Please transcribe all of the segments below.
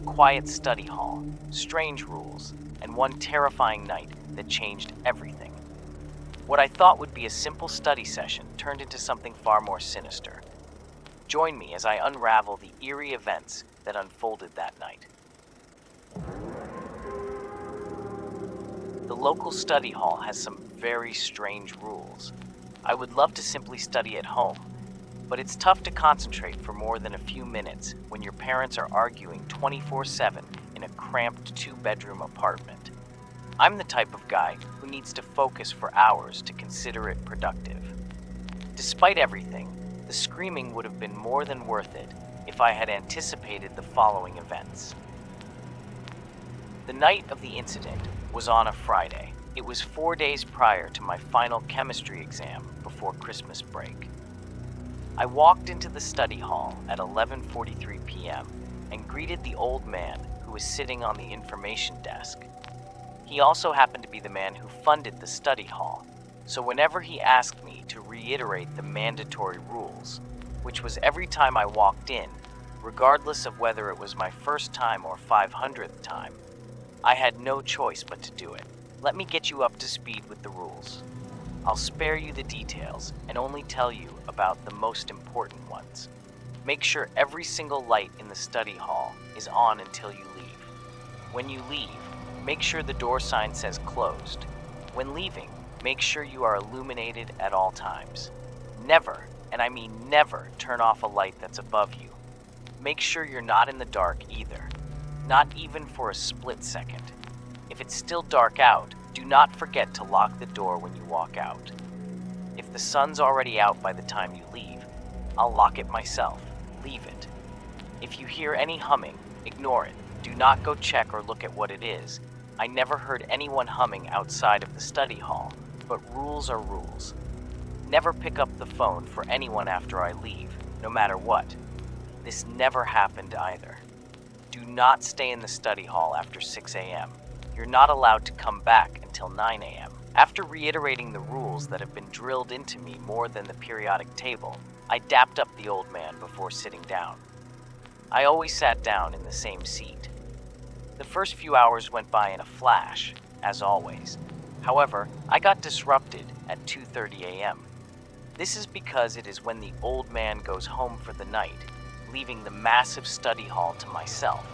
quiet study hall, strange rules, and one terrifying night that changed everything. What I thought would be a simple study session turned into something far more sinister. Join me as I unravel the eerie events that unfolded that night. The local study hall has some very strange rules. I would love to simply study at home, but it's tough to concentrate for more than a few minutes when your parents are arguing 24/7 in a cramped two-bedroom apartment. I'm the type of guy who needs to focus for hours to consider it productive. Despite everything, the screaming would have been more than worth it if I had anticipated the following events. The night of the incident was on a Friday. It was 4 days prior to my final chemistry exam before Christmas break. I walked into the study hall at 11:43 p.m. and greeted the old man who was sitting on the information desk. He also happened to be the man who funded the study hall, so whenever he asked me to reiterate the mandatory rules, which was every time I walked in, regardless of whether it was my first time or 500th time, I had no choice but to do it. Let me get you up to speed with the rules. I'll spare you the details and only tell you about the most important ones. Make sure every single light in the study hall is on until you leave. When you leave, make sure the door sign says closed. When leaving, make sure you are illuminated at all times. Never, and I mean never, turn off a light that's above you. Make sure you're not in the dark either, not even for a split second. If it's still dark out, do not forget to lock the door when you walk out. If the sun's already out by the time you leave, I'll lock it myself. Leave it. If you hear any humming, ignore it. Do not go check or look at what it is. I never heard anyone humming outside of the study hall, but rules are rules. Never pick up the phone for anyone after I leave, no matter what. This never happened either. Do not stay in the study hall after 6 a.m. You're not allowed to come back until 9 a.m. After reiterating the rules that have been drilled into me more than the periodic table, I dapped up the old man before sitting down. I always sat down in the same seat. The first few hours went by in a flash, as always. However, I got disrupted at 2:30 a.m. This is because it is when the old man goes home for the night, leaving the massive study hall to myself.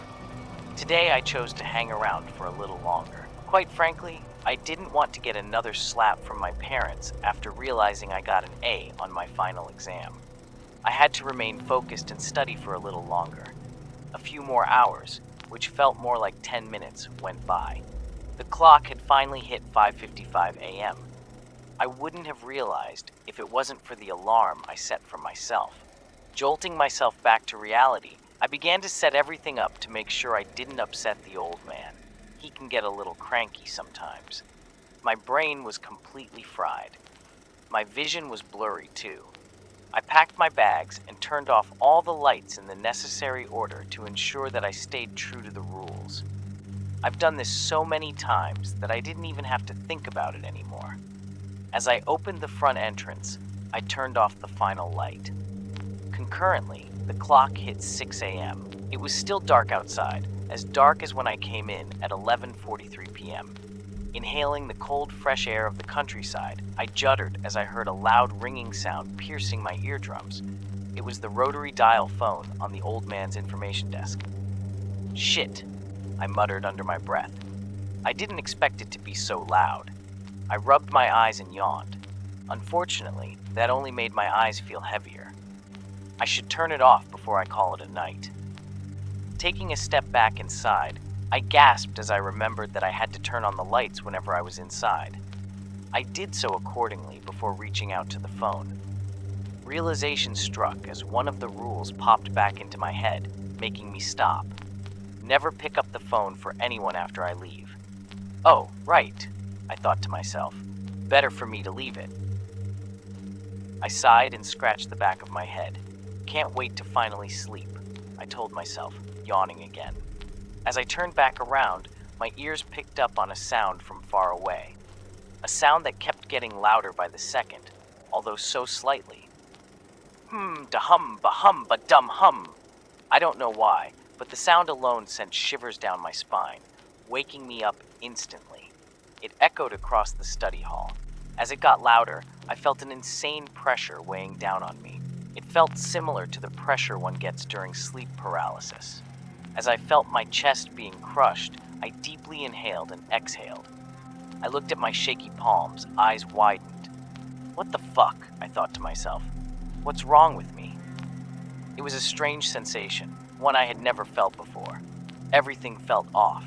Today I chose to hang around for a little longer. Quite frankly, I didn't want to get another slap from my parents after realizing I got an A on my final exam. I had to remain focused and study for a little longer. A few more hours, which felt more like 10 minutes, went by. The clock had finally hit 5:55 a.m. I wouldn't have realized if it wasn't for the alarm I set for myself. Jolting myself back to reality, I began to set everything up to make sure I didn't upset the old man. He can get a little cranky sometimes. My brain was completely fried. My vision was blurry too. I packed my bags and turned off all the lights in the necessary order to ensure that I stayed true to the rules. I've done this so many times that I didn't even have to think about it anymore. As I opened the front entrance, I turned off the final light. Concurrently, the clock hit 6 a.m. It was still dark outside, as dark as when I came in at 11:43 p.m. Inhaling the cold, fresh air of the countryside, I juddered as I heard a loud ringing sound piercing my eardrums. It was the rotary dial phone on the old man's information desk. "Shit," I muttered under my breath. I didn't expect it to be so loud. I rubbed my eyes and yawned. Unfortunately, that only made my eyes feel heavier. I should turn it off before I call it a night. Taking a step back inside, I gasped as I remembered that I had to turn on the lights whenever I was inside. I did so accordingly before reaching out to the phone. Realization struck as one of the rules popped back into my head, making me stop. Never pick up the phone for anyone after I leave. Oh, right, I thought to myself. Better for me to leave it. I sighed and scratched the back of my head. Can't wait to finally sleep, I told myself, yawning again. As I turned back around, my ears picked up on a sound from far away. A sound that kept getting louder by the second, although so slightly. Da-hum, ba-hum, ba-dum-hum. I don't know why, but the sound alone sent shivers down my spine, waking me up instantly. It echoed across the study hall. As it got louder, I felt an insane pressure weighing down on me. It felt similar to the pressure one gets during sleep paralysis. As I felt my chest being crushed, I deeply inhaled and exhaled. I looked at my shaky palms, eyes widened. What the fuck? I thought to myself. What's wrong with me? It was a strange sensation, one I had never felt before. Everything felt off,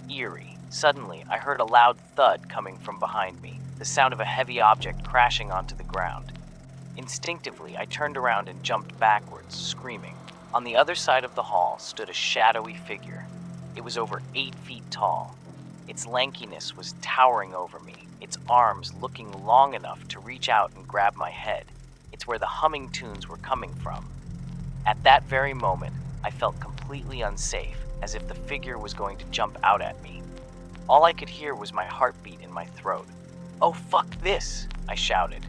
eerie. Suddenly, I heard a loud thud coming from behind me, the sound of a heavy object crashing onto the ground. Instinctively, I turned around and jumped backwards, screaming. On the other side of the hall stood a shadowy figure. It was over 8 feet tall. Its lankiness was towering over me, its arms looking long enough to reach out and grab my head. It's where the humming tunes were coming from. At that very moment, I felt completely unsafe, as if the figure was going to jump out at me. All I could hear was my heartbeat in my throat. "Oh, fuck this!" I shouted.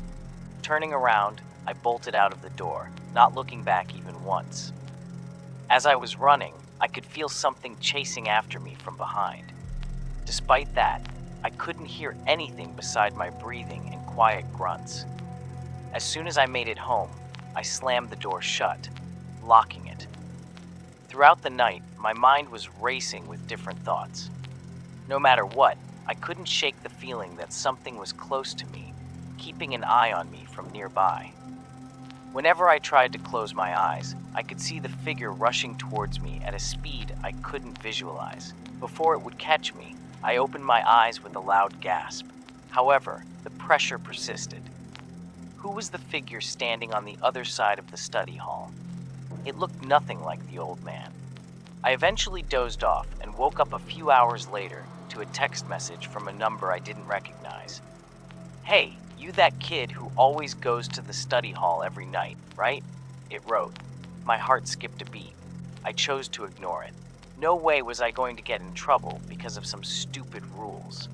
Turning around, I bolted out of the door, not looking back even once. As I was running, I could feel something chasing after me from behind. Despite that, I couldn't hear anything beside my breathing and quiet grunts. As soon as I made it home, I slammed the door shut, locking it. Throughout the night, my mind was racing with different thoughts. No matter what, I couldn't shake the feeling that something was close to me, keeping an eye on me from nearby. Whenever I tried to close my eyes, I could see the figure rushing towards me at a speed I couldn't visualize. Before it would catch me, I opened my eyes with a loud gasp. However, the pressure persisted. Who was the figure standing on the other side of the study hall? It looked nothing like the old man. I eventually dozed off and woke up a few hours later to a text message from a number I didn't recognize. "Hey, you that kid who always goes to the study hall every night, right?" It wrote. My heart skipped a beat. I chose to ignore it. No way was I going to get in trouble because of some stupid rules.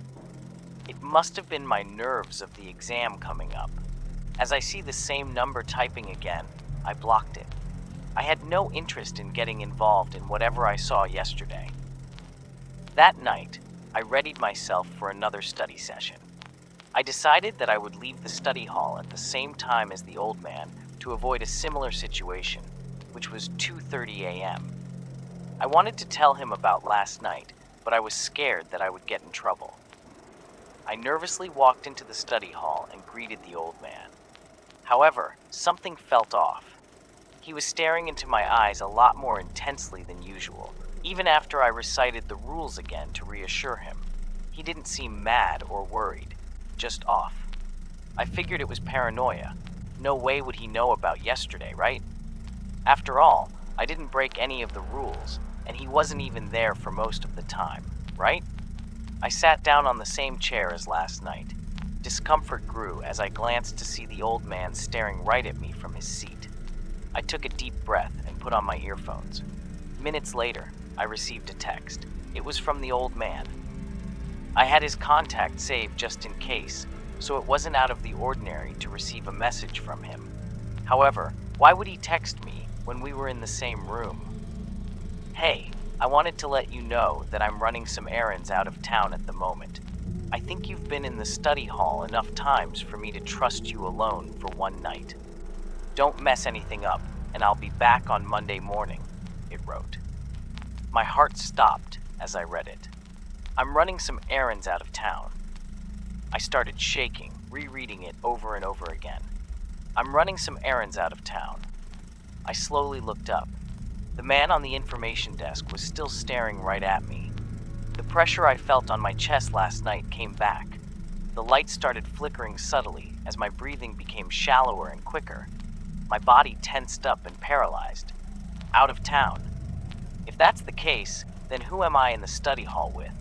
It must have been my nerves of the exam coming up. As I see the same number typing again, I blocked it. I had no interest in getting involved in whatever I saw yesterday. That night, I readied myself for another study session. I decided that I would leave the study hall at the same time as the old man to avoid a similar situation, which was 2:30 a.m. I wanted to tell him about last night, but I was scared that I would get in trouble. I nervously walked into the study hall and greeted the old man. However, something felt off. He was staring into my eyes a lot more intensely than usual, even after I recited the rules again to reassure him. He didn't seem mad or worried, just off. I figured it was paranoia. No way would he know about yesterday, right? After all, I didn't break any of the rules, and he wasn't even there for most of the time, right? I sat down on the same chair as last night. Discomfort grew as I glanced to see the old man staring right at me from his seat. I took a deep breath and put on my earphones. Minutes later, I received a text. It was from the old man. I had his contact saved just in case, so it wasn't out of the ordinary to receive a message from him. However, why would he text me when we were in the same room? "Hey, I wanted to let you know that I'm running some errands out of town at the moment. I think you've been in the study hall enough times for me to trust you alone for one night. Don't mess anything up, and I'll be back on Monday morning," it wrote. My heart stopped as I read it. I'm running some errands out of town. I started shaking, rereading it over and over again. I'm running some errands out of town. I slowly looked up. The man on the information desk was still staring right at me. The pressure I felt on my chest last night came back. The light started flickering subtly as my breathing became shallower and quicker. My body tensed up and paralyzed. Out of town. If that's the case, then who am I in the study hall with?